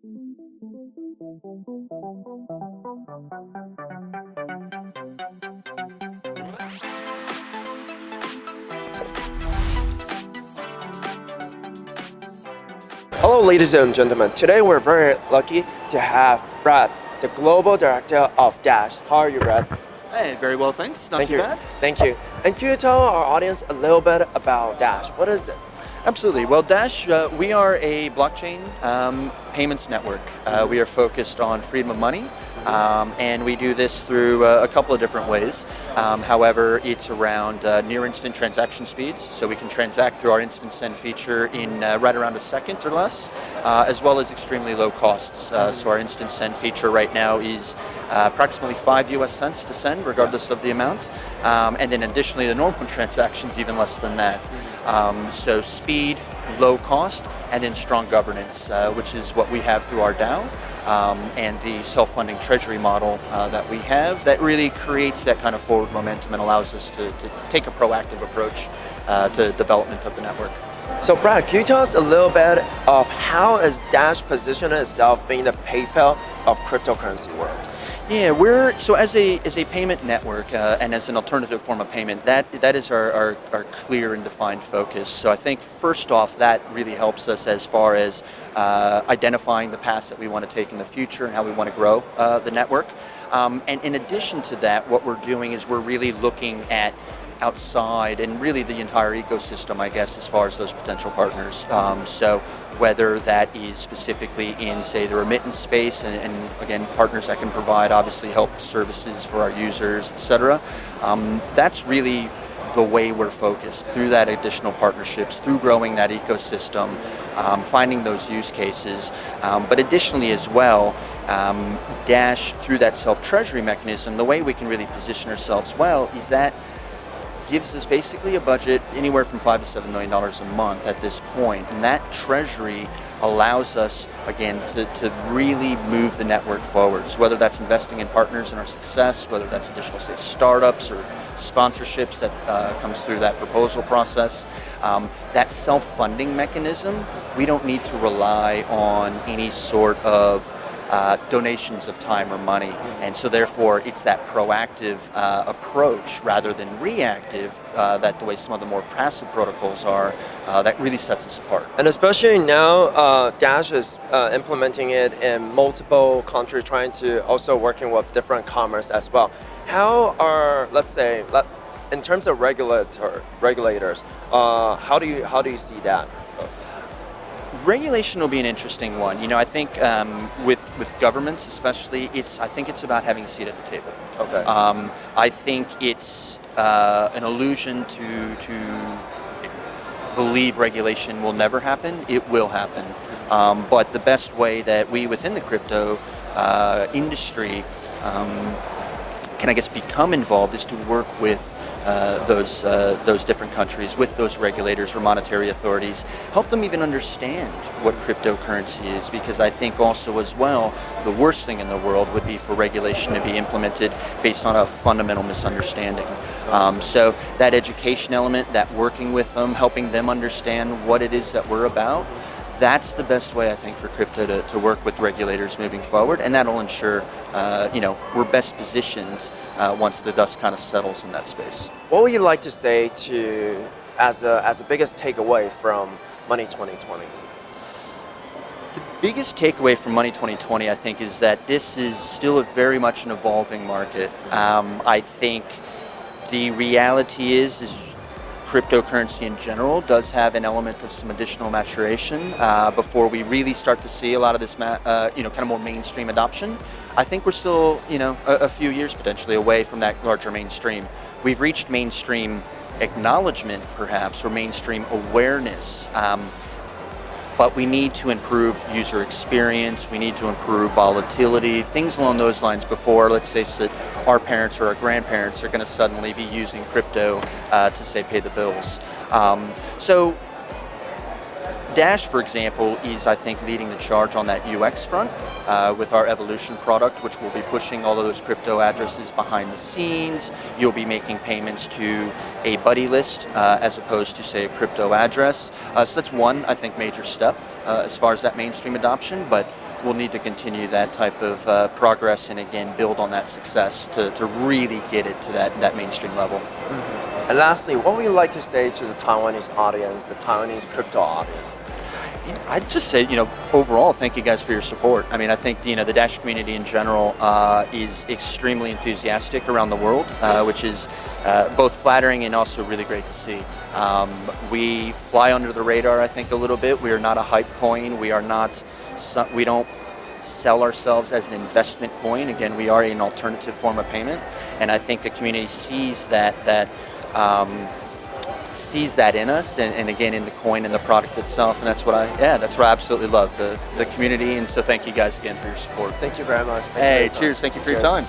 Hello, ladies and gentlemen. Today we're very lucky to have Brad, the Global Director of Dash. How are you, Brad? Hey, very well, thanks. Not too bad. Thank you. And can you tell our audience a little bit about Dash? What is it? Absolutely. Well, Dash, we are a blockchain payments network. We are focused on freedom of money, and we do this through a couple of different ways. However, it's around near instant transaction speeds, so we can transact through our instant send feature in right around a second or less, as well as extremely low costs. So our instant send feature right now is approximately 5 US cents to send, regardless of the amount. And then additionally, the normal transactions even less than that. So speed, low cost, and then strong governance, which is what we have through our DAO. And the self-funding treasury model that we have that really creates that kind of forward momentum and allows us to take a proactive approach to development of the network. So Brad, can you tell us a little bit of how is Dash positioned itself being the PayPal of cryptocurrency world? Yeah, so as a payment network and as an alternative form of payment, that is our clear and defined focus. So I think first off, that really helps us as far as identifying the paths that we want to take in the future and how we want to grow the network. And in addition to that, what we're doing is we're really looking at outside and really the entire ecosystem, I guess, as far as those potential partners. So whether that is specifically in, say, the remittance space, and again, partners that can provide obviously help services for our users, etc. That's really the way we're focused, through that additional partnerships, through growing that ecosystem, finding those use cases. But additionally as well, Dash, through that self-treasury mechanism, the way we can really position ourselves well is that gives us basically a budget anywhere from $5 to $7 million a month at this point. And that treasury allows us, again, to really move the network forward. So whether that's investing in partners in our success, whether that's additional, say, startups or sponsorships that comes through that proposal process, that self-funding mechanism, we don't need to rely on any sort of donations of time or money, and so therefore it's that proactive approach rather than reactive that the way some of the more passive protocols are, that really sets us apart. And especially now, Dash is implementing it in multiple countries, trying to also working with different commerce as well. How are, let's say, in terms of regulators, how do you see that? Regulation will be an interesting one. You know, I think with governments especially, I think it's about having a seat at the table. Okay. I think it's an illusion to believe regulation will never happen. It will happen. But the best way that we within the crypto industry can, I guess, become involved is to work with those different countries, with those regulators or monetary authorities, help them even understand what cryptocurrency is, because I think also as well, the worst thing in the world would be for regulation to be implemented based on a fundamental misunderstanding. So that education element, that working with them, helping them understand what it is that we're about, that's the best way, I think, for crypto to work with regulators moving forward, and that'll ensure we're best positioned once the dust kind of settles in that space. What would you like to say to as the biggest takeaway from Money 2020? The biggest takeaway from Money 2020, I think, is that this is still very much an evolving market. I think the reality is cryptocurrency in general does have an element of some additional maturation before we really start to see a lot of this, kind of more mainstream adoption. I think we're still, a few years potentially away from that larger mainstream. We've reached mainstream acknowledgement, perhaps, or mainstream awareness. But we need to improve user experience, we need to improve volatility, things along those lines before, let's say, that our parents or our grandparents are going to suddenly be using crypto to, say, pay the bills. So Dash, for example, is, I think, leading the charge on that UX front with our Evolution product, which will be pushing all of those crypto addresses behind the scenes. You'll be making payments to a buddy list as opposed to, say, a crypto address. So that's one, I think, major step as far as that mainstream adoption. But we'll need to continue that type of progress, and again build on that success to really get it to that mainstream level. And lastly, what would you like to say to the Taiwanese audience, the Taiwanese crypto audience? I'd just say, overall, thank you guys for your support. I mean, I think, the Dash community in general is extremely enthusiastic around the world, which is both flattering and also really great to see. We fly under the radar, I think, a little bit. We are not a hype coin. We don't sell ourselves as an investment coin. Again, we are an alternative form of payment, and I think the community sees that in us, and again in the coin and the product itself, and that's what I absolutely love, the community. And so thank you guys again for your support. Thank you very much. Cheers. Thank you for your time.